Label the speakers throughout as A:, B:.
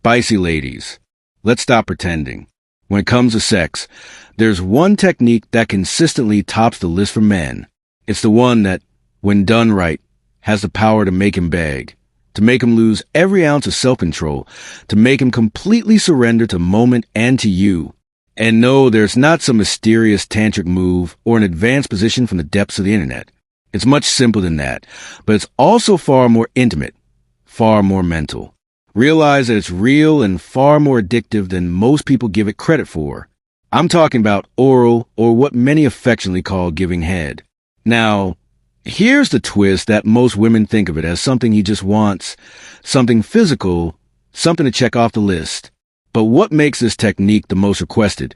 A: Spicy ladies, let's stop pretending. When it comes to sex, there's one technique that consistently tops the list for men. It's the one that, when done right, has the power to make him beg, to make him lose every ounce of self-control, to make him completely surrender to the moment and to you. And no, there's not some mysterious tantric move or an advanced position from the depths of the internet. It's much simpler than that, but it's also far more intimate, far more mental. Realize that it's real and far more addictive than most people give it credit for. I'm talking about oral, or what many affectionately call giving head. Now, here's the twist that most women think of it as something he just wants, something physical, something to check off the list. But what makes this technique the most requested,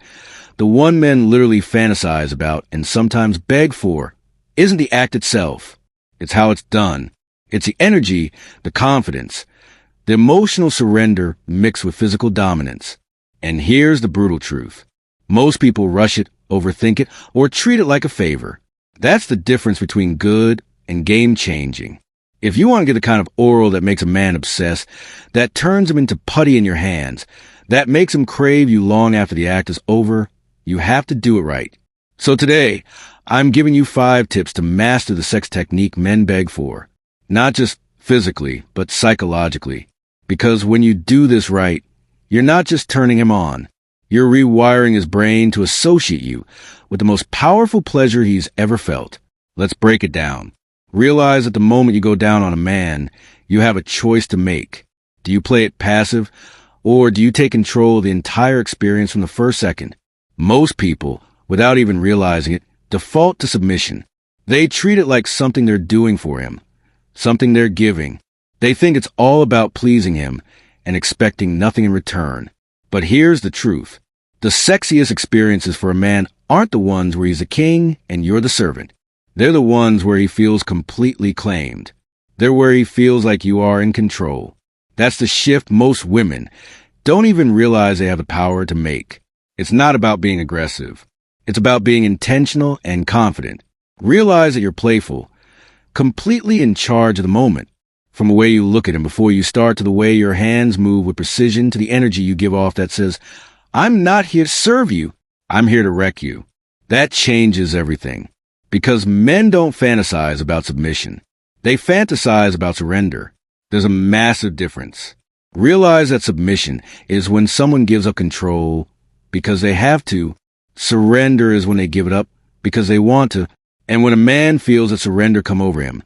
A: the one men literally fantasize about and sometimes beg for, isn't the act itself. It's how it's done. It's the energy, the confidence, the emotional surrender mixed with physical dominance. And here's the brutal truth. Most people rush it, overthink it, or treat it like a favor. That's the difference between good and game-changing. If you want to get the kind of oral that makes a man obsessed, that turns him into putty in your hands, that makes him crave you long after the act is over, you have to do it right. So today, I'm giving you 5 tips to master the sex technique men beg for. Not just physically, but psychologically. Because when you do this right, you're not just turning him on. You're rewiring his brain to associate you with the most powerful pleasure he's ever felt. Let's break it down. Realize that the moment you go down on a man, you have a choice to make. Do you play it passive, or do you take control of the entire experience from the first second? Most people, without even realizing it, default to submission. They treat it like something they're doing for him, something they're giving. They think it's all about pleasing him and expecting nothing in return. But here's the truth. The sexiest experiences for a man aren't the ones where he's the king and you're the servant. They're the ones where he feels completely claimed. They're where he feels like you are in control. That's the shift most women don't even realize they have the power to make. It's not about being aggressive. It's about being intentional and confident. Realize that you're playful, completely in charge of the moment. From the way you look at him before you start to the way your hands move with precision to the energy you give off that says, I'm not here to serve you. I'm here to wreck you. That changes everything. Because men don't fantasize about submission. They fantasize about surrender. There's a massive difference. Realize that submission is when someone gives up control because they have to. Surrender is when they give it up because they want to. And when a man feels that surrender come over him,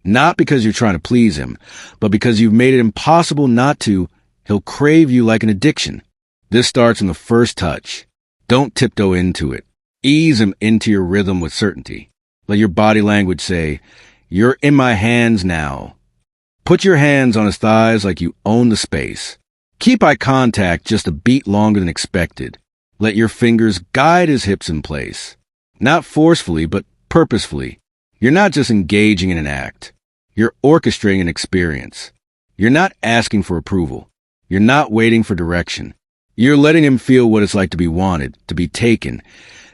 A: not because you're trying to please him, but because you've made it impossible not to, he'll crave you like an addiction. This starts in the first touch. Don't tiptoe into it. Ease him into your rhythm with certainty. Let your body language say, you're in my hands now. Put your hands on his thighs like you own the space. Keep eye contact just a beat longer than expected. Let your fingers guide his hips in place. Not forcefully, but purposefully. You're not just engaging in an act. You're orchestrating an experience. You're not asking for approval. You're not waiting for direction. You're letting him feel what it's like to be wanted, to be taken,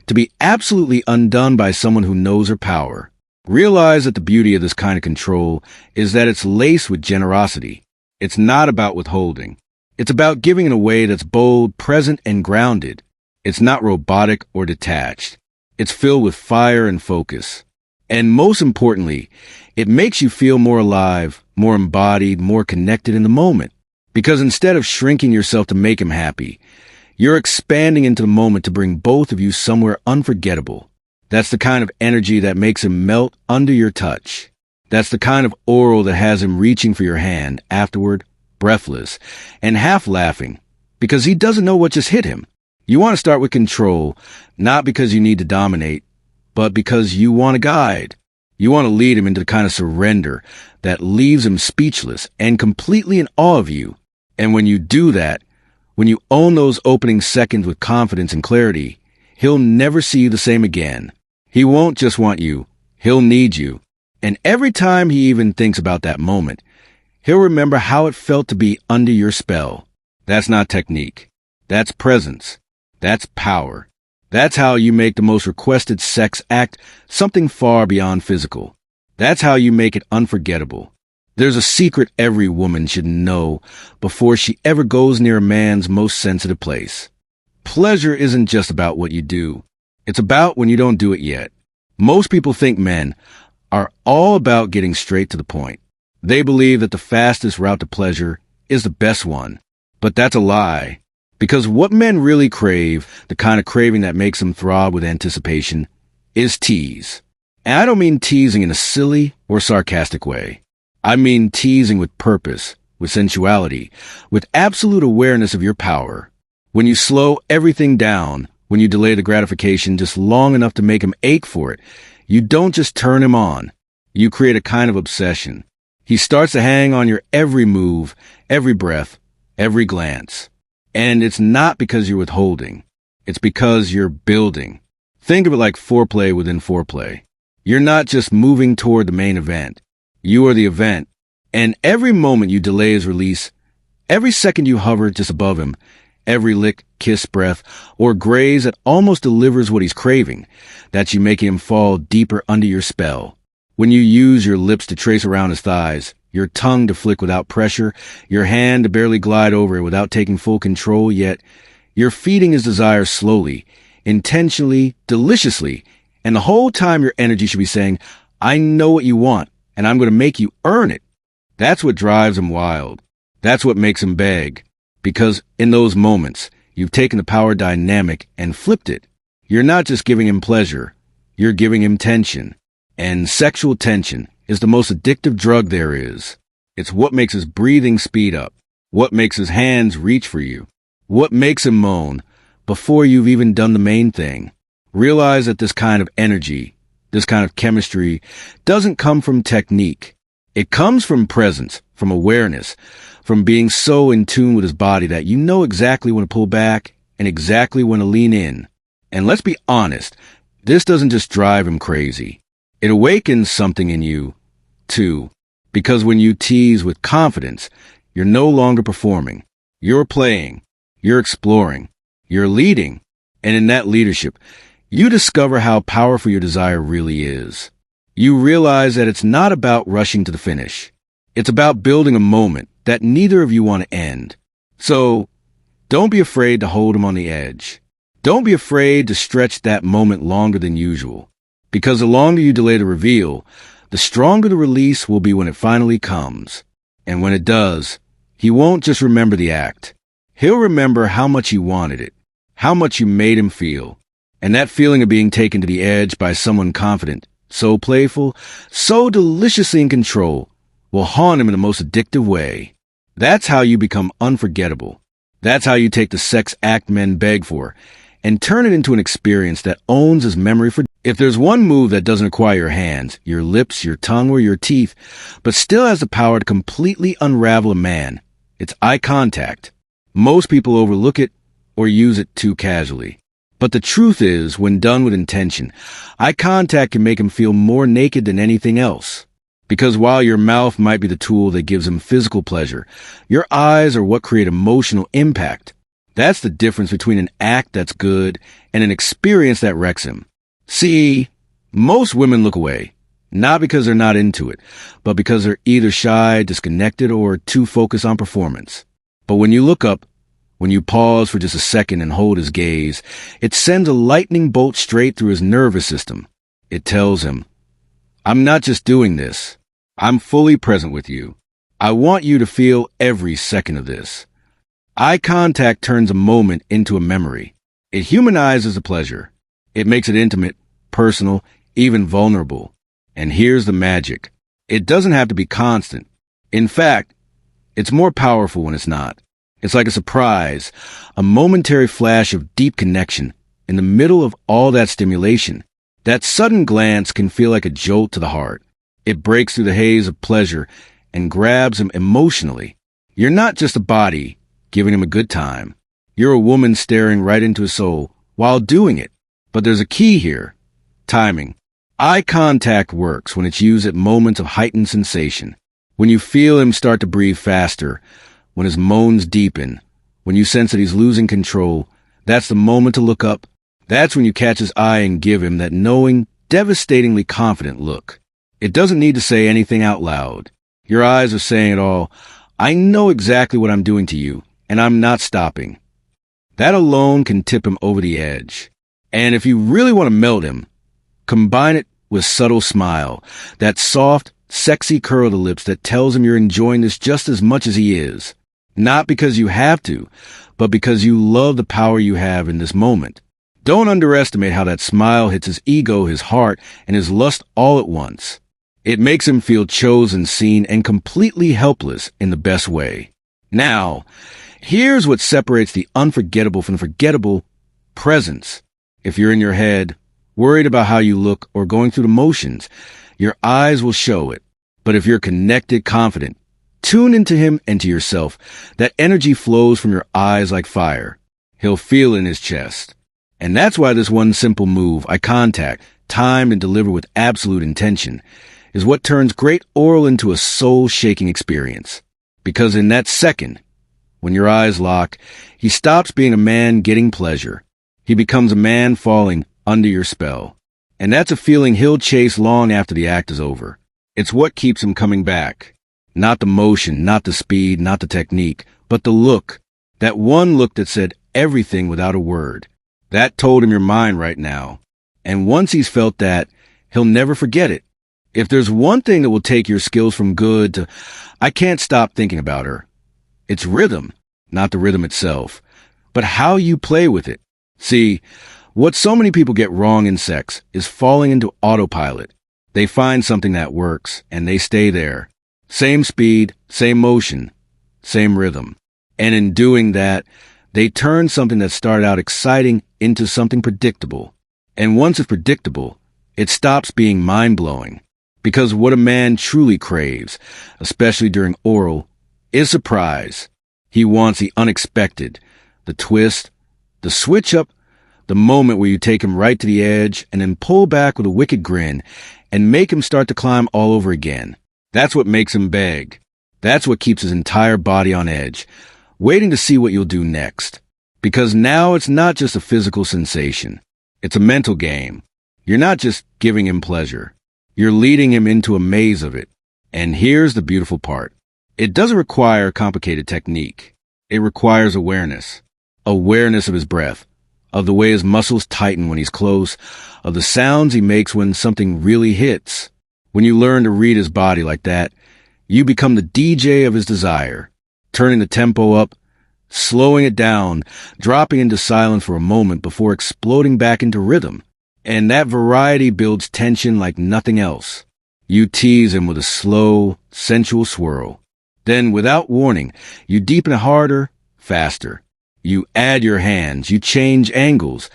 A: to be absolutely undone by someone who knows her power. Realize that the beauty of this kind of control is that it's laced with generosity. It's not about withholding. It's about giving in a way that's bold, present, and grounded. It's not robotic or detached. It's filled with fire and focus. And most importantly, it makes you feel more alive, more embodied, more connected in the moment. Because instead of shrinking yourself to make him happy, you're expanding into the moment to bring both of you somewhere unforgettable. That's the kind of energy that makes him melt under your touch. That's the kind of oral that has him reaching for your hand afterward, breathless, and half laughing, because he doesn't know what just hit him. You want to start with control, not because you need to dominate, but because you want to guide. You want to lead him into the kind of surrender that leaves him speechless and completely in awe of you. And when you do that, when you own those opening seconds with confidence and clarity, he'll never see you the same again. He won't just want you, he'll need you. And every time he even thinks about that moment, he'll remember how it felt to be under your spell. That's not technique. That's presence. That's power. That's how you make the most requested sex act something far beyond physical. That's how you make it unforgettable. There's a secret every woman should know before she ever goes near a man's most sensitive place. Pleasure isn't just about what you do. It's about when you don't do it yet. Most people think men are all about getting straight to the point. They believe that the fastest route to pleasure is the best one. But that's a lie. Because what men really crave, the kind of craving that makes them throb with anticipation, is tease. And I don't mean teasing in a silly or sarcastic way. I mean teasing with purpose, with sensuality, with absolute awareness of your power. When you slow everything down, when you delay the gratification just long enough to make him ache for it, you don't just turn him on. You create a kind of obsession. He starts to hang on your every move, every breath, every glance. And it's not because you're withholding. It's because you're building. Think of it like foreplay within foreplay. You're not just moving toward the main event. You are the event. And every moment you delay his release, every second you hover just above him, every lick, kiss, breath, or graze that almost delivers what he's craving, that you make him fall deeper under your spell. When you use your lips to trace around his thighs, your tongue to flick without pressure, your hand to barely glide over it without taking full control, yet you're feeding his desire slowly, intentionally, deliciously, and the whole time your energy should be saying, I know what you want, and I'm going to make you earn it. That's what drives him wild. That's what makes him beg. Because in those moments, you've taken the power dynamic and flipped it. You're not just giving him pleasure, you're giving him tension. And sexual tension is the most addictive drug there is. It's what makes his breathing speed up, what makes his hands reach for you, what makes him moan before you've even done the main thing. Realize that this kind of energy, this kind of chemistry, doesn't come from technique. It comes from presence, from awareness, from being so in tune with his body that you know exactly when to pull back and exactly when to lean in. And let's be honest, this doesn't just drive him crazy. It awakens something in you, too. Because when you tease with confidence, you're no longer performing. You're playing. You're exploring. You're leading. And in that leadership, you discover how powerful your desire really is. You realize that it's not about rushing to the finish. It's about building a moment that neither of you want to end. So, don't be afraid to hold him on the edge. Don't be afraid to stretch that moment longer than usual. Because the longer you delay the reveal, the stronger the release will be when it finally comes. And when it does, he won't just remember the act. He'll remember how much you wanted it, how much you made him feel. And that feeling of being taken to the edge by someone confident, so playful, so deliciously in control, will haunt him in the most addictive way. That's how you become unforgettable. That's how you take the sex act men beg for and turn it into an experience that owns his memory for. If there's one move that doesn't require your hands, your lips, your tongue, or your teeth, but still has the power to completely unravel a man, it's eye contact. Most people overlook it or use it too casually. But the truth is, when done with intention, eye contact can make him feel more naked than anything else. Because while your mouth might be the tool that gives him physical pleasure, your eyes are what create emotional impact. That's the difference between an act that's good and an experience that wrecks him. See, most women look away, not because they're not into it, but because they're either shy, disconnected, or too focused on performance. But when you look up, when you pause for just a second and hold his gaze, it sends a lightning bolt straight through his nervous system. It tells him, I'm not just doing this. I'm fully present with you. I want you to feel every second of this. Eye contact turns a moment into a memory. It humanizes the pleasure. It makes it intimate, personal, even vulnerable. And here's the magic. It doesn't have to be constant. In fact, it's more powerful when it's not. It's like a surprise, a momentary flash of deep connection in the middle of all that stimulation. That sudden glance can feel like a jolt to the heart. It breaks through the haze of pleasure and grabs him emotionally. You're not just a body giving him a good time. You're a woman staring right into his soul while doing it. But there's a key here. Timing. Eye contact works when it's used at moments of heightened sensation. When you feel him start to breathe faster, when his moans deepen, when you sense that he's losing control, that's the moment to look up. That's when you catch his eye and give him that knowing, devastatingly confident look. It doesn't need to say anything out loud. Your eyes are saying it all. I know exactly what I'm doing to you, and I'm not stopping. That alone can tip him over the edge. And if you really want to melt him, combine it with subtle smile, that soft, sexy curl of the lips that tells him you're enjoying this just as much as he is. Not because you have to, but because you love the power you have in this moment. Don't underestimate how that smile hits his ego, his heart, and his lust all at once. It makes him feel chosen, seen, and completely helpless in the best way. Now, here's what separates the unforgettable from the forgettable: presence. If you're in your head, worried about how you look, or going through the motions, your eyes will show it. But if you're connected, confident, tune into him and to yourself, that energy flows from your eyes like fire. He'll feel it in his chest. And that's why this one simple move, eye contact, timed and delivered with absolute intention, is what turns great oral into a soul-shaking experience. Because in that second, when your eyes lock, he stops being a man getting pleasure. He becomes a man falling under your spell. And that's a feeling he'll chase long after the act is over. It's what keeps him coming back. Not the motion, not the speed, not the technique, but the look. That one look that said everything without a word. That told him you're mine right now. And once he's felt that, he'll never forget it. If there's one thing that will take your skills from good to, I can't stop thinking about her, it's rhythm, not the rhythm itself, but how you play with it. See, what so many people get wrong in sex is falling into autopilot. They find something that works, and they stay there. Same speed, same motion, same rhythm. And in doing that, they turn something that started out exciting into something predictable. And once it's predictable, it stops being mind-blowing. Because what a man truly craves, especially during oral, is surprise. He wants the unexpected, the twist, the switch up, the moment where you take him right to the edge and then pull back with a wicked grin and make him start to climb all over again. That's what makes him beg. That's what keeps his entire body on edge, waiting to see what you'll do next. Because now it's not just a physical sensation. It's a mental game. You're not just giving him pleasure. You're leading him into a maze of it. And here's the beautiful part. It doesn't require complicated technique. It requires awareness. Awareness of his breath, of the way his muscles tighten when he's close, of the sounds he makes when something really hits. When you learn to read his body like that, you become the DJ of his desire, turning the tempo up, slowing it down, dropping into silence for a moment before exploding back into rhythm. And that variety builds tension like nothing else. You tease him with a slow, sensual swirl. Then, without warning, you deepen it harder, faster. You add your hands, you change angles,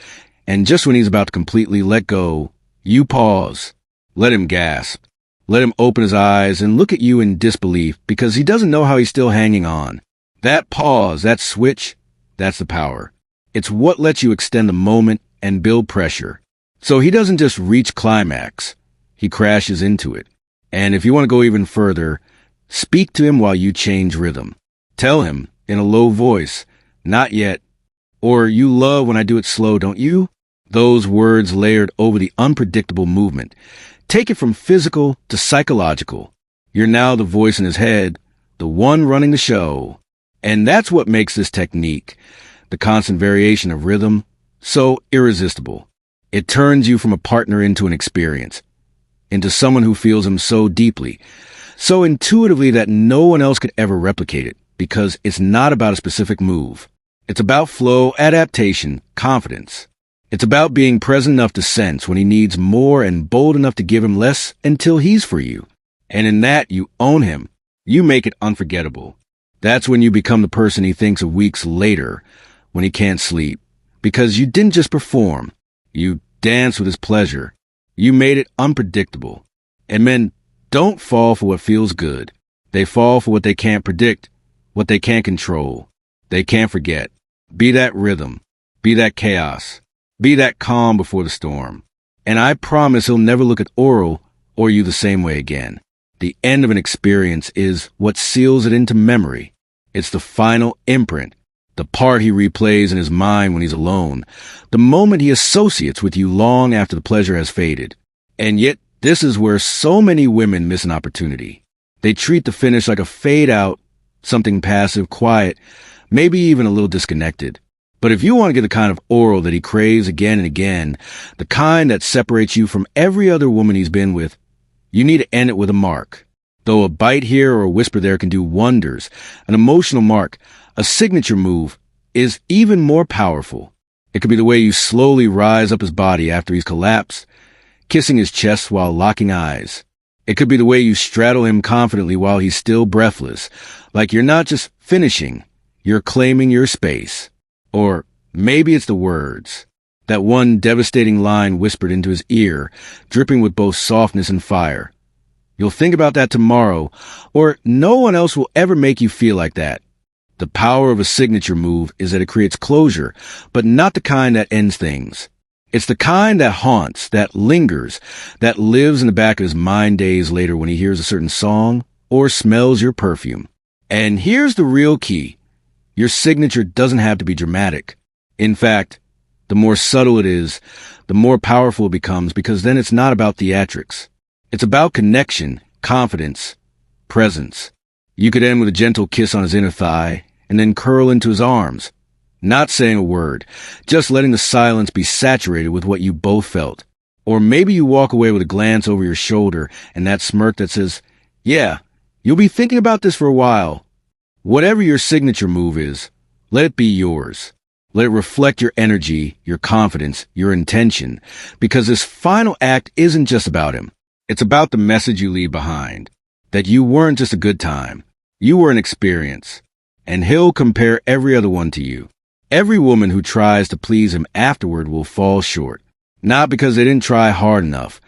A: and just when he's about to completely let go, you pause. Let him gasp. Let him open his eyes and look at you in disbelief because he doesn't know how he's still hanging on. That pause, that switch, that's the power. It's what lets you extend the moment and build pressure. So he doesn't just reach climax, he crashes into it. And if you want to go even further, speak to him while you change rhythm. Tell him, in a low voice, "Not yet," or "You love when I do it slow, don't you?" Those words layered over the unpredictable movement. Take it from physical to psychological. You're now the voice in his head, the one running the show. And that's what makes this technique, the constant variation of rhythm, so irresistible. It turns you from a partner into an experience, into someone who feels him so deeply, so intuitively that no one else could ever replicate it, because it's not about a specific move. It's about flow, adaptation, confidence. It's about being present enough to sense when he needs more and bold enough to give him less until he's for you. And in that, you own him. You make it unforgettable. That's when you become the person he thinks of weeks later, when he can't sleep. Because you didn't just perform. You danced with his pleasure. You made it unpredictable. And men don't fall for what feels good. They fall for what they can't predict, what they can't control. They can't forget. Be that rhythm. Be that chaos. Be that calm before the storm. And I promise he'll never look at oral or you the same way again. The end of an experience is what seals it into memory. It's the final imprint, the part he replays in his mind when he's alone, the moment he associates with you long after the pleasure has faded. And yet, this is where so many women miss an opportunity. They treat the finish like a fade out, something passive, quiet, maybe even a little disconnected. But if you want to get the kind of oral that he craves again and again, the kind that separates you from every other woman he's been with, you need to end it with a mark. Though a bite here or a whisper there can do wonders, an emotional mark, a signature move, is even more powerful. It could be the way you slowly rise up his body after he's collapsed, kissing his chest while locking eyes. It could be the way you straddle him confidently while he's still breathless, like you're not just finishing, you're claiming your space. Or maybe it's the words, that one devastating line whispered into his ear, dripping with both softness and fire. You'll think about that tomorrow, or no one else will ever make you feel like that. The power of a signature move is that it creates closure, but not the kind that ends things. It's the kind that haunts, that lingers, that lives in the back of his mind days later when he hears a certain song or smells your perfume. And here's the real key. Your signature doesn't have to be dramatic. In fact, the more subtle it is, the more powerful it becomes, because then it's not about theatrics. It's about connection, confidence, presence. You could end with a gentle kiss on his inner thigh and then curl into his arms, not saying a word, just letting the silence be saturated with what you both felt. Or maybe you walk away with a glance over your shoulder and that smirk that says, "Yeah, you'll be thinking about this for a while." Whatever your signature move is, let it be yours. Let it reflect your energy, your confidence, your intention, because this final act isn't just about him. It's about the message you leave behind, that you weren't just a good time. You were an experience, and he'll compare every other one to you. Every woman who tries to please him afterward will fall short, not because they didn't try hard enough,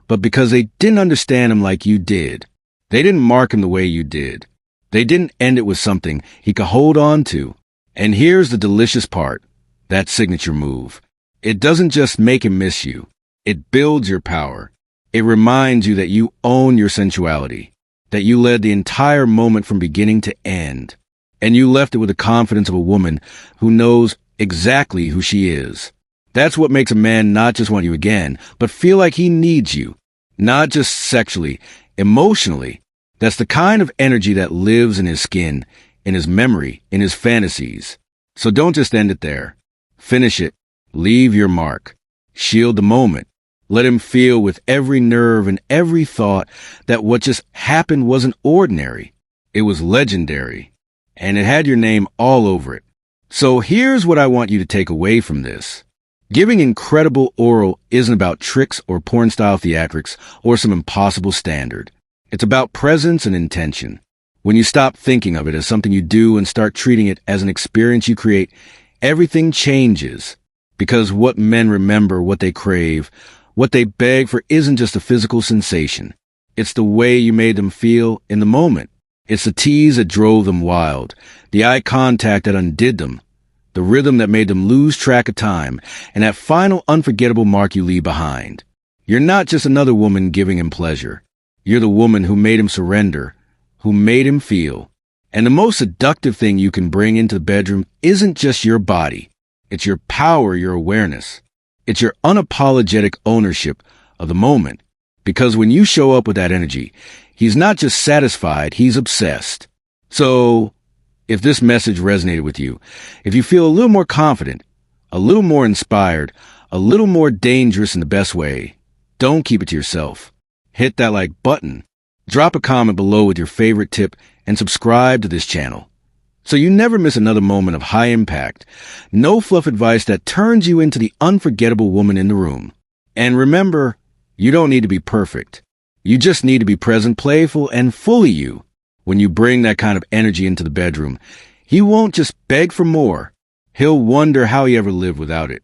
A: but because they didn't understand him like you did. They didn't mark him the way you did. They didn't end it with something he could hold on to. And here's the delicious part, that signature move. It doesn't just make him miss you. It builds your power. It reminds you that you own your sensuality, that you led the entire moment from beginning to end. And you left it with the confidence of a woman who knows exactly who she is. That's what makes a man not just want you again, but feel like he needs you. Not just sexually, emotionally. That's the kind of energy that lives in his skin, in his memory, in his fantasies. So don't just end it there. Finish it. Leave your mark. Shield the moment. Let him feel with every nerve and every thought that what just happened wasn't ordinary. It was legendary. And it had your name all over it. So here's what I want you to take away from this. Giving incredible oral isn't about tricks or porn-style theatrics or some impossible standard. It's about presence and intention. When you stop thinking of it as something you do and start treating it as an experience you create, everything changes. Because what men remember, what they crave, what they beg for isn't just a physical sensation. It's the way you made them feel in the moment. It's the tease that drove them wild, the eye contact that undid them, the rhythm that made them lose track of time, and that final unforgettable mark you leave behind. You're not just another woman giving him pleasure. You're the woman who made him surrender, who made him feel. And the most seductive thing you can bring into the bedroom isn't just your body. It's your power, your awareness. It's your unapologetic ownership of the moment. Because when you show up with that energy, he's not just satisfied, he's obsessed. So, if this message resonated with you, if you feel a little more confident, a little more inspired, a little more dangerous in the best way, don't keep it to yourself. Hit that like button, drop a comment below with your favorite tip, and subscribe to this channel, so you never miss another moment of high impact, no fluff advice that turns you into the unforgettable woman in the room. And remember, you don't need to be perfect. You just need to be present, playful, and fully you. When you bring that kind of energy into the bedroom, he won't just beg for more. He'll wonder how he ever lived without it.